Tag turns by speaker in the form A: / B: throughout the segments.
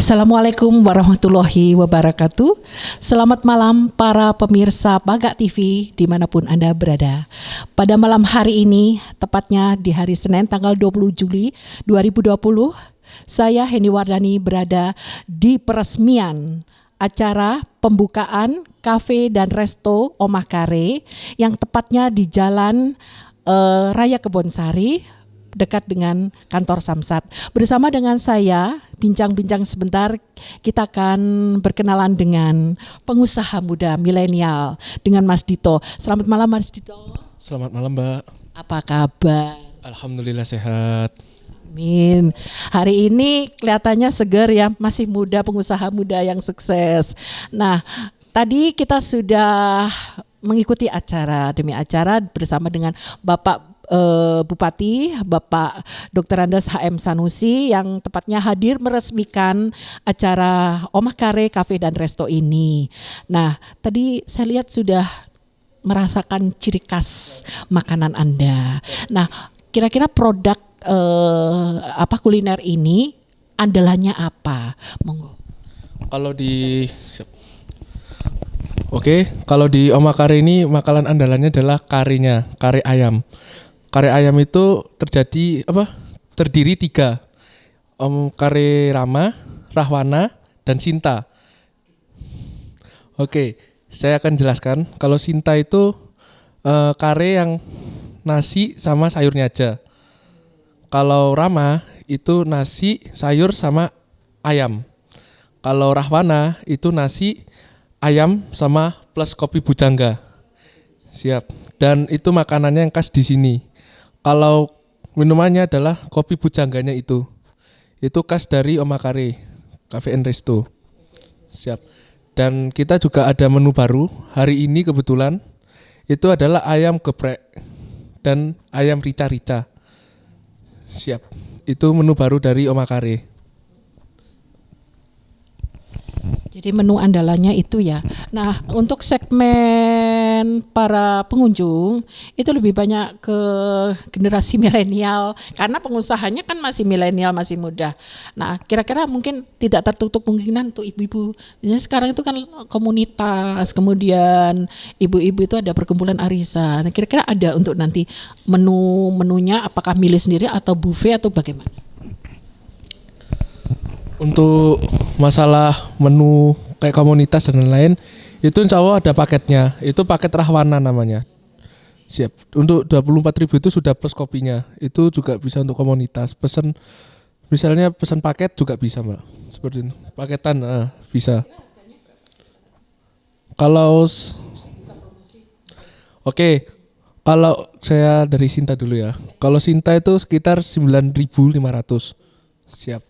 A: Assalamualaikum warahmatullahi wabarakatuh. Selamat malam para pemirsa Bagak TV dimanapun Anda berada. Pada malam hari ini, tepatnya di hari Senin tanggal 20 Juli 2020, saya Heni Wardani berada di peresmian acara pembukaan kafe dan resto Omah Kare yang tepatnya di Jalan Raya Kebonsari, dekat dengan kantor Samsat. Bersama dengan saya, bincang-bincang sebentar, kita akan berkenalan dengan pengusaha muda milenial dengan Mas Dito. Selamat malam Mas Dito.
B: Selamat malam Mbak.
A: Apa kabar?
B: Alhamdulillah sehat.
A: Amin. Hari ini kelihatannya segar ya, masih muda, pengusaha muda yang sukses. Nah, tadi kita sudah mengikuti acara demi acara bersama dengan Bapak Bupati, Bapak Dr. Andes HM Sanusi yang tepatnya hadir meresmikan acara Omah Kare Cafe dan Resto ini. Nah, tadi saya lihat sudah merasakan ciri khas makanan Anda. Nah, kira-kira produk kuliner ini andalannya apa? Monggo.
B: Kalau di Omah Kare ini makanan andalannya adalah karinya, kari ayam. Kare ayam itu terdiri 3. Kare Rama, Rahwana, dan Sinta. Oke, saya akan jelaskan. Kalau Sinta itu kare yang nasi sama sayurnya aja. Kalau Rama itu nasi, sayur sama ayam. Kalau Rahwana itu nasi, ayam sama plus kopi bujangga. Siap. Dan itu makanannya yang khas di sini. Kalau minumannya adalah kopi bujangganya itu khas dari Omah Kare Cafe and Resto. Siap. Dan kita juga ada menu baru hari ini kebetulan, itu adalah ayam geprek dan ayam rica-rica. Siap. Itu menu baru dari Omah Kare.
A: Jadi menu andalannya itu ya. Nah, untuk segmen para pengunjung itu lebih banyak ke generasi milenial karena pengusahanya kan masih milenial, masih muda. Nah, kira-kira mungkin tidak tertutup kemungkinan untuk ibu-ibu. Misalnya sekarang itu kan komunitas, kemudian ibu-ibu itu ada perkumpulan arisan. Nah, kira-kira ada untuk nanti menu-menunya apakah milih sendiri atau buffet atau bagaimana?
B: Untuk masalah menu kayak komunitas dan lain-lain, itu insya Allah ada paketnya. Itu paket Rahwana namanya. Siap. Untuk 24.000 itu sudah plus kopinya. Itu juga bisa untuk komunitas. Misalnya pesan paket juga bisa Mbak. Seperti itu. Paketan bisa. Kalau saya dari Sinta dulu ya. Kalau Sinta itu sekitar 9.500. Siap.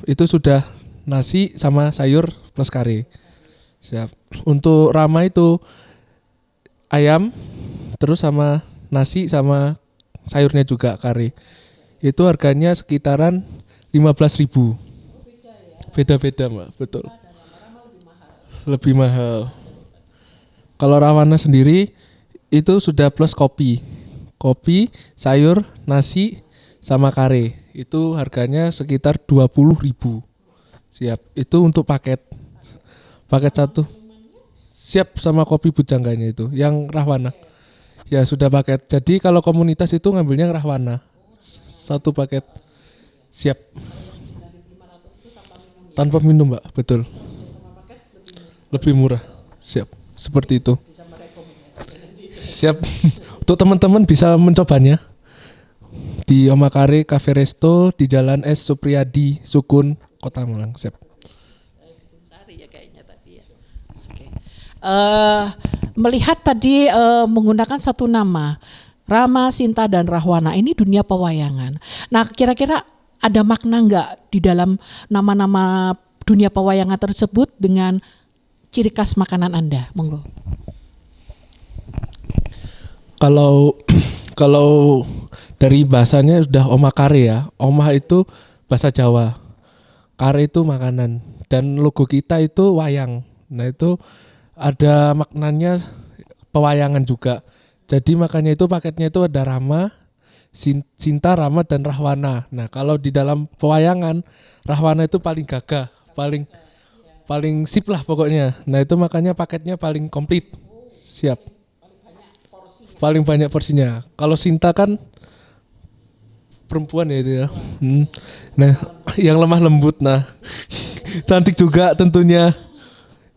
B: Itu sudah nasi sama sayur plus kare. Siap. Untuk Rama itu ayam terus sama nasi sama sayurnya juga kare. Itu harganya sekitaran 15.000. Beda-beda Mbak, betul. Lebih mahal. Kalau Rahwana sendiri itu sudah plus kopi. Kopi, sayur, nasi sama kare. Itu harganya sekitar 20.000. Siap. Itu untuk paket 1. Siap sama kopi bujangganya itu yang Rahwana. Ya sudah paket. Jadi kalau komunitas itu ngambilnya yang Rahwana. 1 paket. Siap. Tanpa minum Mbak, betul. Lebih murah. Siap. Seperti itu. Siap. Untuk teman-teman bisa mencobanya di Omah Kare Cafe Resto di Jalan S Supriyadi Sukun, Kota Malang. Siap.
A: Ya kayaknya tadi ya. Oke. Melihat tadi menggunakan satu nama, Rama, Sinta, dan Rahwana, ini dunia pewayangan. Nah, kira-kira ada makna nggak di dalam nama-nama dunia pewayangan tersebut dengan ciri khas makanan Anda? Monggo.
B: Kalau dari bahasanya sudah Omah Kare ya. Omah itu bahasa Jawa. Kare itu makanan. Dan logo kita itu wayang. Nah itu ada maknanya pewayangan juga. Jadi makanya itu paketnya itu ada Rama, Sinta, Rama, dan Rahwana. Nah, kalau di dalam pewayangan, Rahwana itu paling gagah, paling sip lah pokoknya. Nah, itu makanya paketnya paling komplit. Siap. Paling banyak porsinya. Kalau Sinta kan perempuan ya itu ya. Nah, yang lemah lembut. Nah, cantik juga tentunya.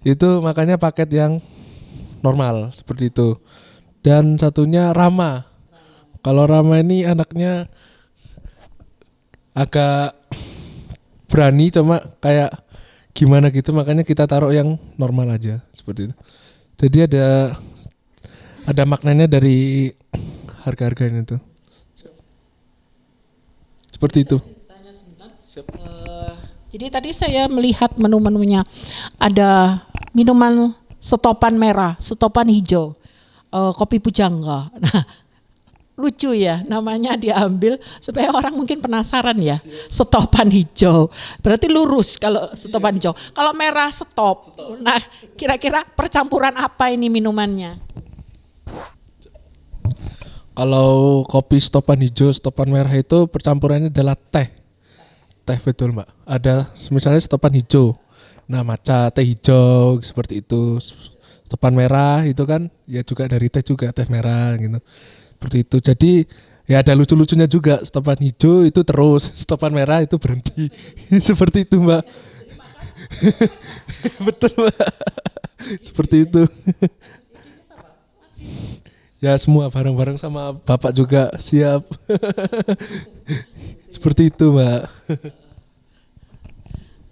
B: Itu makanya paket yang normal seperti itu. Dan satunya Rama. Kalau Rama ini anaknya agak berani, cuma kayak gimana gitu, makanya kita taruh yang normal aja seperti itu. Jadi ada maknanya dari harga-harganya itu. Seperti itu.
A: Jadi tadi saya melihat menu-menunya, ada minuman stopan merah, stopan hijau, kopi pujangga. Nah, lucu ya, namanya diambil supaya orang mungkin penasaran ya. Stopan hijau, berarti lurus kalau stopan hijau. Kalau merah stop. Nah, kira-kira percampuran apa ini minumannya?
B: Kalau kopi stopan hijau, stopan merah itu percampurannya adalah teh. Teh betul Mbak. Ada misalnya stopan hijau. Nah, matcha, teh hijau seperti itu. Stopan merah itu kan ya juga dari teh juga, teh merah gitu. Seperti itu. Jadi ya ada lucu-lucunya juga. Stopan hijau itu terus, stopan merah itu berhenti. Seperti itu Mbak. Betul Mbak. Seperti itu. Ya semua bareng-bareng sama Bapak juga siap. Seperti itu Mbak.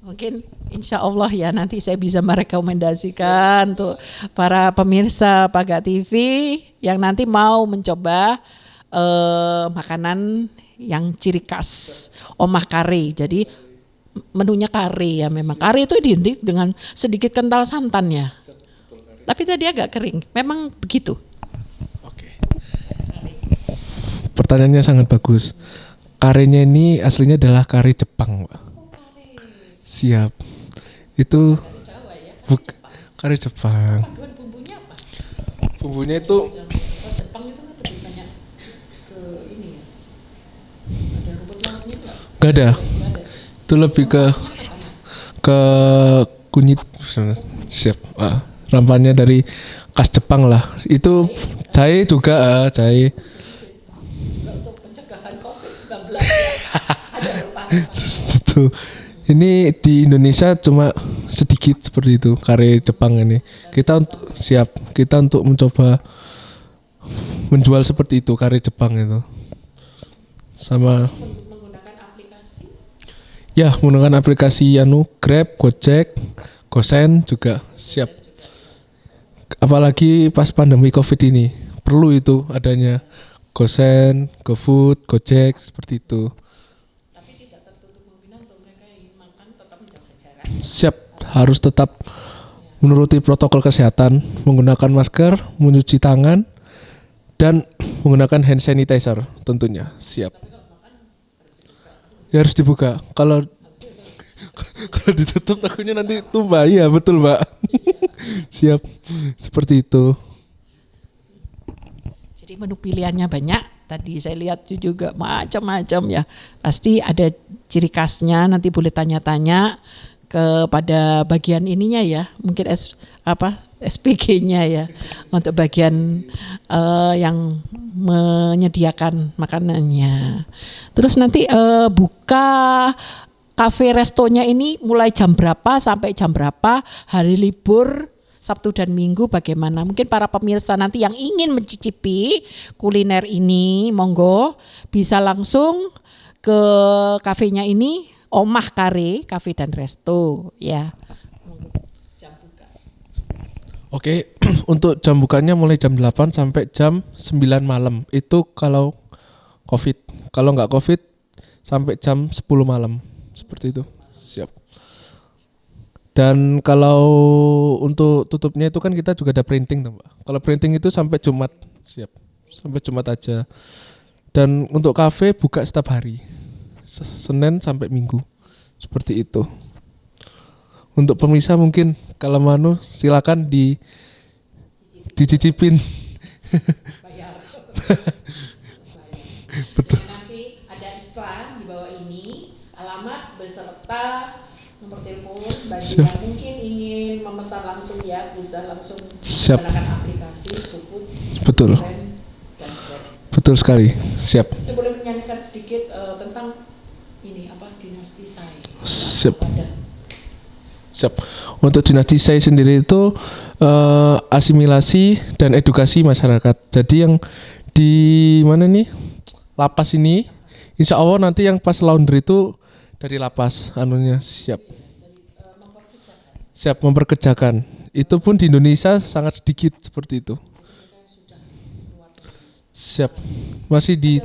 A: Mungkin insya Allah ya nanti saya bisa merekomendasikan untuk para pemirsa Paga TV yang nanti mau mencoba makanan yang ciri khas omah kare. Jadi menunya kare ya, memang kare itu identik dengan sedikit kental santan ya. Tapi tadi agak kering, memang begitu.
B: Oke. Pertanyaannya sangat bagus. Karenya ini aslinya adalah kare Jepang Pak. Siap. Itu kari Jepang.
A: Bumbunya apa?
B: Bumbunya itu
A: Jepang itu kan lebih banyak ke ini ya. Ada rumput lautnya enggak?
B: enggak ada. Itu lebih ke kunyit. Siap. Rampanya dari khas Jepang lah. Itu jahe juga, jahe.
A: Untuk pencegahan COVID-19 ada rempah-rempah.
B: Itu. Ini di Indonesia cuma sedikit seperti itu kare Jepang ini. Kita untuk mencoba menjual seperti itu kare Jepang itu. Sama
A: Menggunakan aplikasi.
B: ya menggunakan aplikasi Grab, Gojek, Gosen juga siap. Apalagi pas pandemi Covid ini perlu itu adanya Gosen, GoFood, Gojek seperti itu. Siap, harus tetap menuruti protokol kesehatan, menggunakan masker, mencuci tangan, dan menggunakan hand sanitizer tentunya. Siap. Ya harus dibuka. Kalau ditutup takutnya nanti tumbah. Iya betul Mbak. Siap. Seperti itu.
A: Jadi menu pilihannya banyak. Tadi saya lihat juga macam-macam ya. Pasti ada ciri khasnya. Nanti boleh tanya-tanya kepada bagian ininya ya, mungkin SPG-nya ya, untuk bagian yang menyediakan makanannya. Terus nanti buka kafe restonya ini mulai jam berapa sampai jam berapa, hari libur Sabtu dan Minggu bagaimana? Mungkin para pemirsa nanti yang ingin mencicipi kuliner ini, monggo bisa langsung ke kafenya ini, Omah Kare Cafe dan Resto ya. Jam buka.
B: Oke, untuk jam bukanya mulai jam 8 sampai jam 9 malam. Itu kalau Covid. Kalau nggak Covid sampai jam 10 malam. Seperti itu. Siap. Dan kalau untuk tutupnya itu kan kita juga ada printing tuh, Mbak. Kalau printing itu sampai Jumat. Siap. Sampai Jumat aja. Dan untuk kafe buka setiap hari. Senin sampai Minggu. Seperti itu. Untuk pemirsa mungkin kalau mau silakan dicicipin.
A: Bayar.
B: Betul.
A: iklan di bawah ini, alamat beserta nomor telepon bagi
B: Siap.
A: yang mungkin ingin memesan langsung ya, bisa langsung
B: Siap.
A: menggunakan aplikasi GoFood,
B: Betul.
A: Send, dan Grab.
B: Betul sekali. Siap.
A: Itu boleh menyanyikan sedikit tentang ini apa dinasti saya.
B: Siap.
A: Pada
B: Siap. Untuk dinasti saya sendiri itu asimilasi dan edukasi masyarakat. Jadi yang di mana nih lapas ini, insya Allah nanti yang pas laundry itu dari lapas anunya siap. Siap memperkerjakan. Itu pun di Indonesia sangat sedikit seperti itu. Siap. Masih di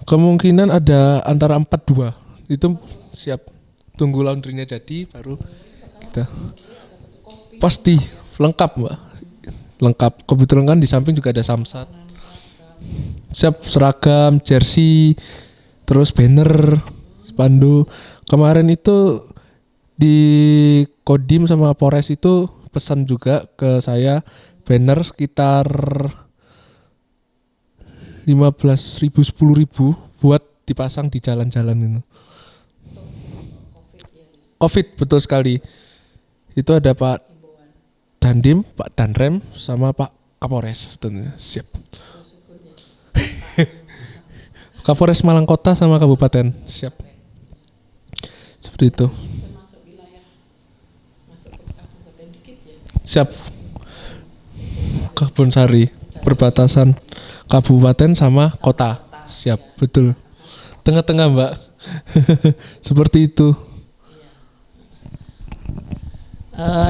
B: kemungkinan ada antara 4-2. Itu siap. Tunggu laundrynya jadi baru kita. Pasti lengkap, Mbak. Lengkap. Kebetulan kan di samping juga ada samsat. Siap seragam, jersey, terus banner, spanduk. Kemarin itu di Kodim sama Polres itu pesan juga ke saya banner sekitar 15.000 10.000 buat dipasang di jalan-jalan itu. Covid betul sekali. Itu ada Pak Dandim, Pak Danrem sama Pak Kapolres tentunya. Siap. Kapolres Malang Kota sama Kabupaten. Siap. Seperti itu. Siap. Kebun Sari, perbatasan kabupaten sama kota. Siap, betul. Tengah-tengah, Mbak. Seperti itu.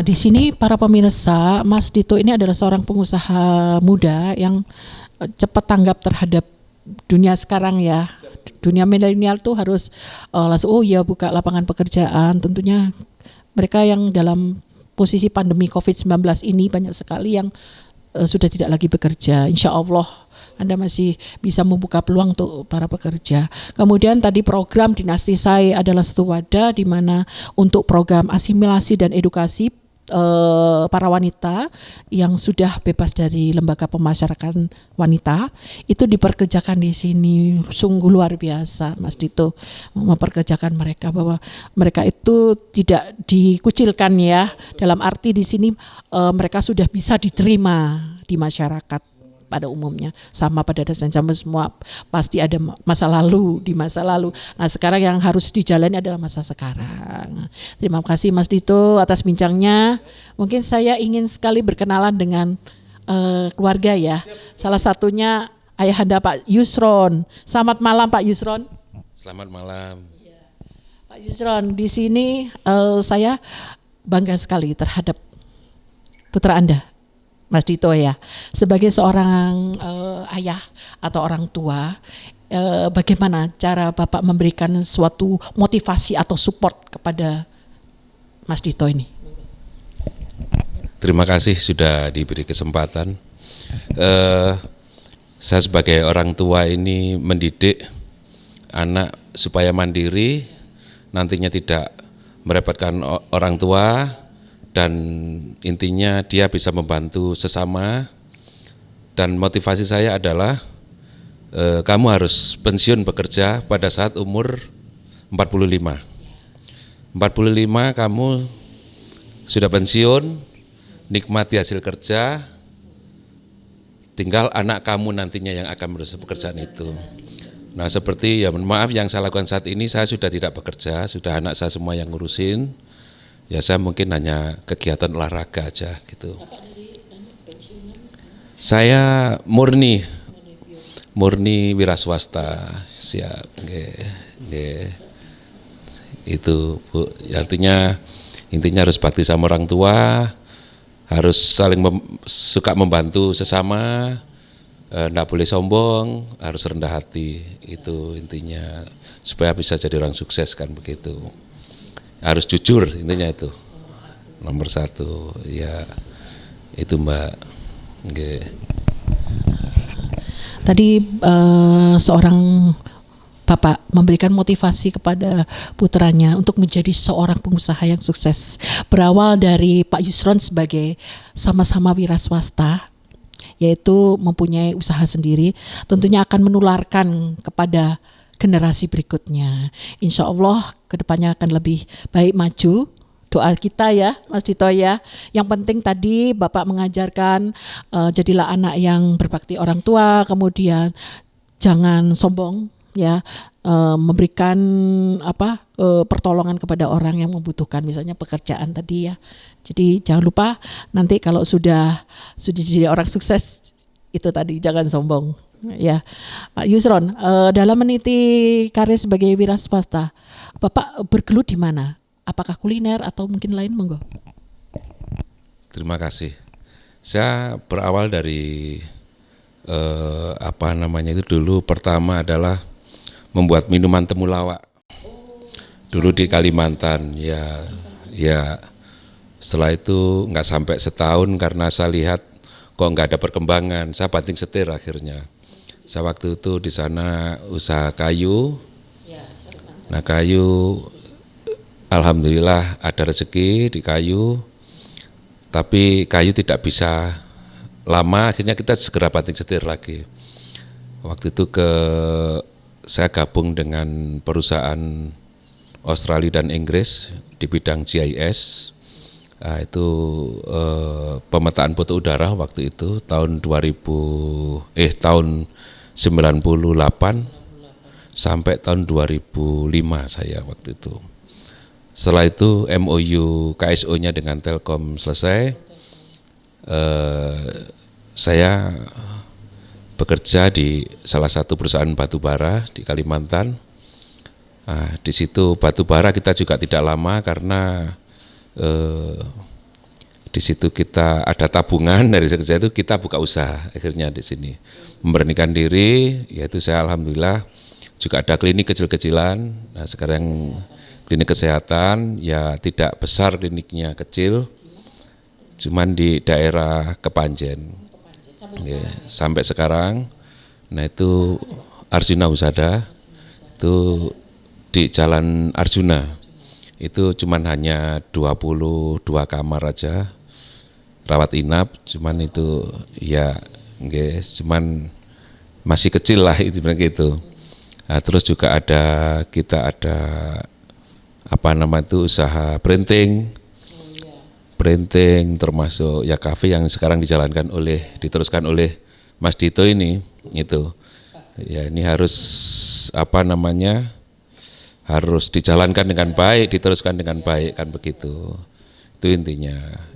A: Di sini para pemirsa, Mas Dito ini adalah seorang pengusaha muda yang cepat tanggap terhadap dunia sekarang ya. Dunia milenial tuh harus langsung buka lapangan pekerjaan. Tentunya mereka yang dalam posisi pandemi COVID-19 ini banyak sekali yang sudah tidak lagi bekerja. Insya Allah Anda masih bisa membuka peluang untuk para pekerja. Kemudian tadi program Dinasti Sai adalah satu wadah di mana untuk program asimilasi dan edukasi para wanita yang sudah bebas dari lembaga pemasyarakatan wanita itu diperkerjakan di sini. Sungguh luar biasa Mas Dito memperkerjakan mereka, bahwa mereka itu tidak dikucilkan ya, dalam arti di sini mereka sudah bisa diterima di masyarakat pada umumnya. Sama pada dasarnya semua pasti ada masa lalu di masa lalu. Nah sekarang yang harus dijalani adalah masa sekarang. Terima kasih Mas Dito atas bincangnya. Mungkin saya ingin sekali berkenalan dengan keluarga ya. Salah satunya ayahanda Pak Yusron. Selamat malam Pak Yusron.
C: Selamat malam.
A: Pak Yusron, di sini saya bangga sekali terhadap putra Anda, Mas Dito ya, sebagai seorang ayah atau orang tua, bagaimana cara Bapak memberikan suatu motivasi atau support kepada Mas Dito ini?
C: Terima kasih sudah diberi kesempatan. Saya sebagai orang tua ini mendidik anak supaya mandiri, nantinya tidak merepotkan orang tua, dan intinya dia bisa membantu sesama. Dan motivasi saya adalah kamu harus pensiun bekerja pada saat umur 45 kamu sudah pensiun, nikmati hasil kerja, tinggal anak kamu nantinya yang akan merus pekerjaan itu. Nah seperti ya maaf yang saya lakukan saat ini, saya sudah tidak bekerja, sudah anak saya semua yang ngurusin. Ya saya mungkin hanya kegiatan olahraga aja gitu. Saya murni wira swasta, siap. Itu Bu, artinya intinya harus bakti sama orang tua, harus saling suka membantu sesama, enggak boleh sombong, harus rendah hati. Itu intinya supaya bisa jadi orang sukses kan begitu. Harus jujur, intinya itu nomor satu ya, itu Mbak.
A: Tadi seorang Bapak memberikan motivasi kepada putranya untuk menjadi seorang pengusaha yang sukses, berawal dari Pak Yusron sebagai sama-sama wira swasta, yaitu mempunyai usaha sendiri, tentunya akan menularkan kepada generasi berikutnya. Insya Allah kedepannya akan lebih baik maju. Doa kita ya Mas Dito ya. Yang penting tadi Bapak mengajarkan jadilah anak yang berbakti orang tua, kemudian jangan sombong ya, memberikan pertolongan kepada orang yang membutuhkan, misalnya pekerjaan tadi ya. Jadi jangan lupa nanti kalau sudah jadi orang sukses itu tadi jangan sombong ya. Pak Yusron, dalam meniti karir sebagai wira swasta, Bapak bergelut di mana? Apakah kuliner atau mungkin lain, monggo?
C: Terima kasih. Saya berawal dari itu dulu pertama adalah membuat minuman temulawak. Dulu di Kalimantan ya. Setelah itu nggak sampai setahun karena saya lihat kok nggak ada perkembangan. Saya banting setir akhirnya. Saya waktu itu di sana usaha kayu. Nah kayu, alhamdulillah ada rezeki di kayu, tapi kayu tidak bisa lama, akhirnya kita segera banting setir lagi. Waktu itu saya gabung dengan perusahaan Australia dan Inggris di bidang GIS. Nah, itu pemetaan foto udara waktu itu tahun 98 sampai tahun 2005 saya waktu itu. Setelah itu MOU KSO-nya dengan Telkom selesai, saya bekerja di salah satu perusahaan batubara di Kalimantan. Nah, di situ batubara kita juga tidak lama karena di situ kita ada tabungan dari kerja itu kita buka usaha akhirnya di sini memberanikan diri, yaitu saya alhamdulillah juga ada klinik kecil-kecilan. Nah sekarang klinik kesehatan ya tidak besar, kliniknya kecil, cuman di daerah Kepanjen. Sampai sekarang. Nah itu Arjuna Husada, itu di Jalan Arjuna. Itu cuman hanya 22 kamar aja, rawat inap, cuman itu ya cuman masih kecil lah itu begitu. Nah, terus juga kita ada usaha printing termasuk ya kafe yang sekarang diteruskan oleh Mas Dito ini itu. Ya ini harus harus dijalankan dengan baik, diteruskan dengan baik kan begitu. Itu intinya.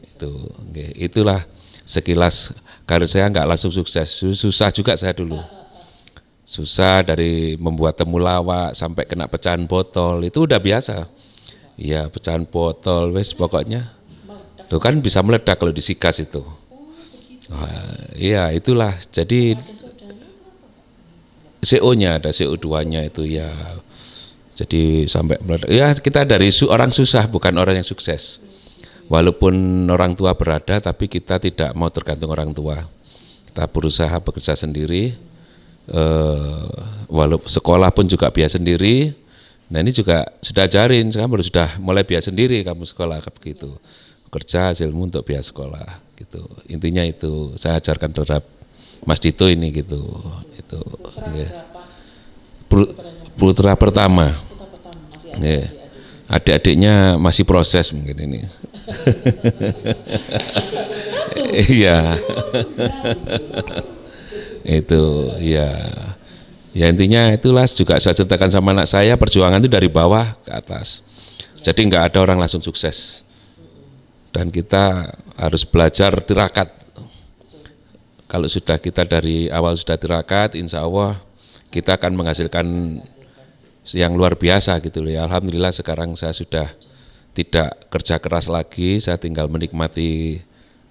C: Itulah sekilas karir saya, nggak langsung sukses. Susah juga saya dulu. Susah dari membuat temulawak sampai kena pecahan botol, itu udah biasa. Ya pecahan botol, pokoknya. Tuh kan bisa meledak kalau disikas itu. Iya itulah. Jadi CO-nya ada CO2-nya itu ya. Jadi sampai meledak. Ya kita dari orang susah, bukan orang yang sukses. Walaupun orang tua berada, tapi kita tidak mau tergantung orang tua. Kita berusaha bekerja sendiri. Walaupun sekolah pun juga biaya sendiri. Nah ini juga sudah ajarin, kamu sudah mulai biaya sendiri kamu sekolah begitu. Kerja hasilmu untuk biaya sekolah gitu. Intinya itu saya ajarkan terhadap Mas Dito ini gitu. Itu putra pertama. Adik-adiknya masih proses mungkin ini. Iya. Itu ya intinya itulah juga saya ceritakan sama anak saya, perjuangan itu dari bawah ke atas, jadi nggak ada orang langsung sukses dan kita harus belajar tirakat. Kalau sudah kita dari awal sudah tirakat, insya Allah kita akan menghasilkan yang luar biasa gitu ya. Alhamdulillah sekarang saya sudah tidak kerja keras lagi, saya tinggal menikmati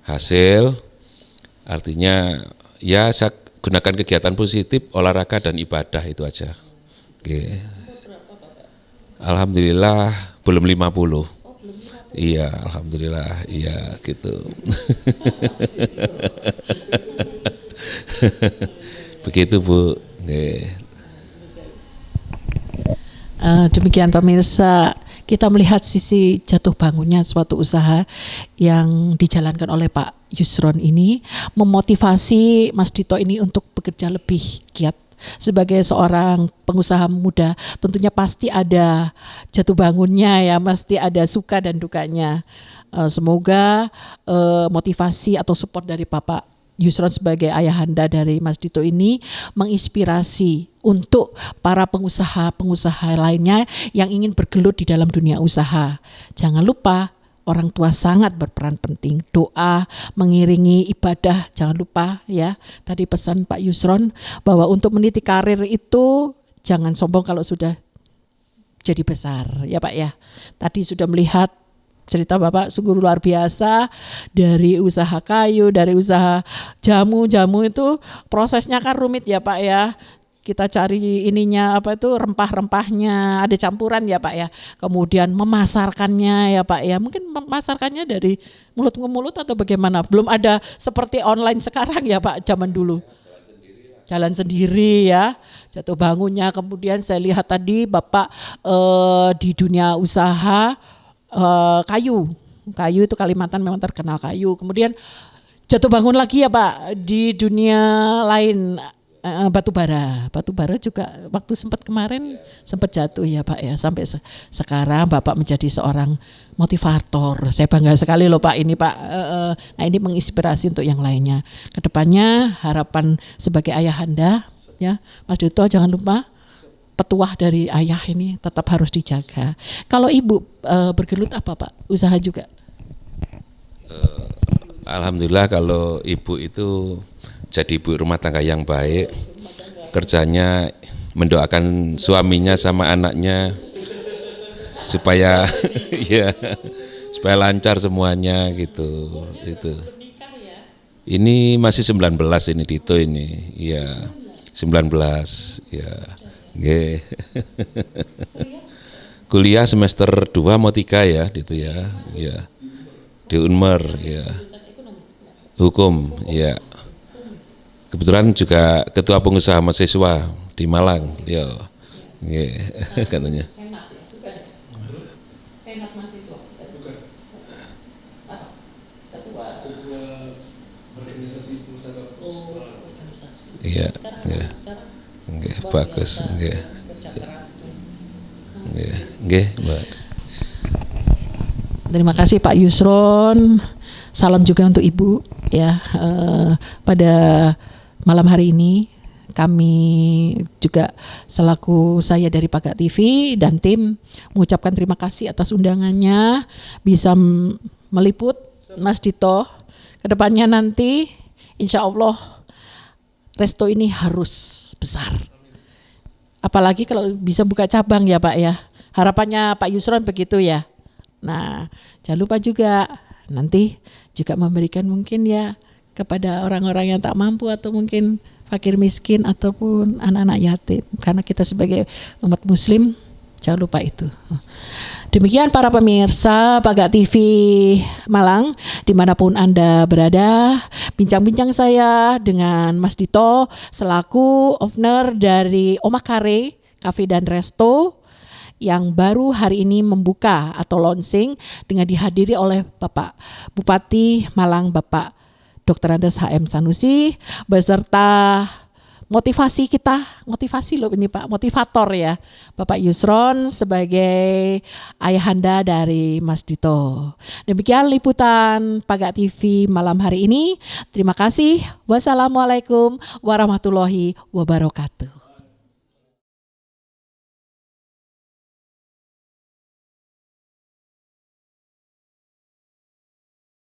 C: hasil. Artinya ya saya gunakan kegiatan positif, olahraga dan ibadah itu aja. Oke. Alhamdulillah belum 50. Iya, alhamdulillah, iya gitu. Begitu Bu.
A: Demikian pemirsa, kita melihat sisi jatuh bangunnya suatu usaha yang dijalankan oleh Pak Yusron ini, memotivasi Mas Dito ini untuk bekerja lebih giat sebagai seorang pengusaha muda tentunya pasti ada jatuh bangunnya ya, pasti ada suka dan dukanya. Semoga motivasi atau support dari Bapak Yusron sebagai ayahanda dari Mas Dito ini menginspirasi untuk para pengusaha-pengusaha lainnya yang ingin bergelut di dalam dunia usaha. Jangan lupa orang tua sangat berperan penting. Doa mengiringi ibadah, jangan lupa ya. Tadi pesan Pak Yusron bahwa untuk meniti karir itu jangan sombong kalau sudah jadi besar ya Pak ya. Tadi sudah melihat cerita Bapak sungguh luar biasa, dari usaha kayu, dari usaha jamu itu prosesnya kan rumit ya Pak ya. Kita cari ininya apa itu rempah-rempahnya, ada campuran ya Pak ya. Kemudian memasarkannya ya Pak ya. Mungkin memasarkannya dari mulut ke mulut atau bagaimana? Belum ada seperti online sekarang ya Pak zaman dulu. Jalan sendiri ya, jatuh bangunnya. Kemudian saya lihat tadi Bapak di dunia usaha kayu itu Kalimantan memang terkenal kayu. Kemudian jatuh bangun lagi ya Pak di dunia lain, batu bara juga waktu kemarin sempat jatuh ya Pak ya. Sampai sekarang Bapak menjadi seorang motivator. Saya bangga sekali loh Pak ini Pak. Nah ini menginspirasi untuk yang lainnya. Kedepannya harapan sebagai ayahanda ya Mas Dito, jangan lupa petuah dari ayah ini tetap harus dijaga. Kalau ibu bergelut apa Pak? Usaha juga?
C: Alhamdulillah kalau ibu itu jadi ibu rumah tangga yang baik. Kerjanya mendoakan suaminya sama anaknya supaya ya supaya lancar semuanya gitu. Itu. Ini masih 19 ini Dito ini. Iya. 19 ya. Nggih. Kuliah semester 2 mau 3 ya gitu ya. Ya. Di Unmer ya. Hukum ya. Kebetulan juga ketua pengusaha mahasiswa di Malang ya. Nggih katanya. Senat mahasiswa. Bukan. Ketua organisasi pengusaha organisasi. Iya, iya. Nggih, bagus, nggih. Nggih, Mbak.
A: Terima kasih Pak Yusron. Salam juga untuk Ibu ya. Pada malam hari ini kami juga selaku saya dari Pagak TV dan tim mengucapkan terima kasih atas undangannya bisa meliput Mas Dito. Kedepannya nanti insya Allah resto ini harus besar. Apalagi kalau bisa buka cabang ya Pak ya. Harapannya Pak Yusron begitu ya. Nah, jangan lupa juga nanti juga memberikan mungkin ya kepada orang-orang yang tak mampu atau mungkin fakir miskin ataupun anak-anak yatim. Karena kita sebagai umat muslim jangan lupa itu. Demikian para pemirsa Pagak TV Malang, dimanapun Anda berada, bincang-bincang saya dengan Mas Dito selaku owner dari Omah Kare Cafe dan Resto yang baru hari ini membuka atau launching dengan dihadiri oleh Bapak Bupati Malang, Bapak Dr. Andes HM Sanusi, beserta motivasi loh ini Pak, motivator ya, Bapak Yusron sebagai ayahanda dari Mas Dito. Demikian liputan Pagak TV malam hari ini. Terima kasih. Wassalamualaikum warahmatullahi wabarakatuh.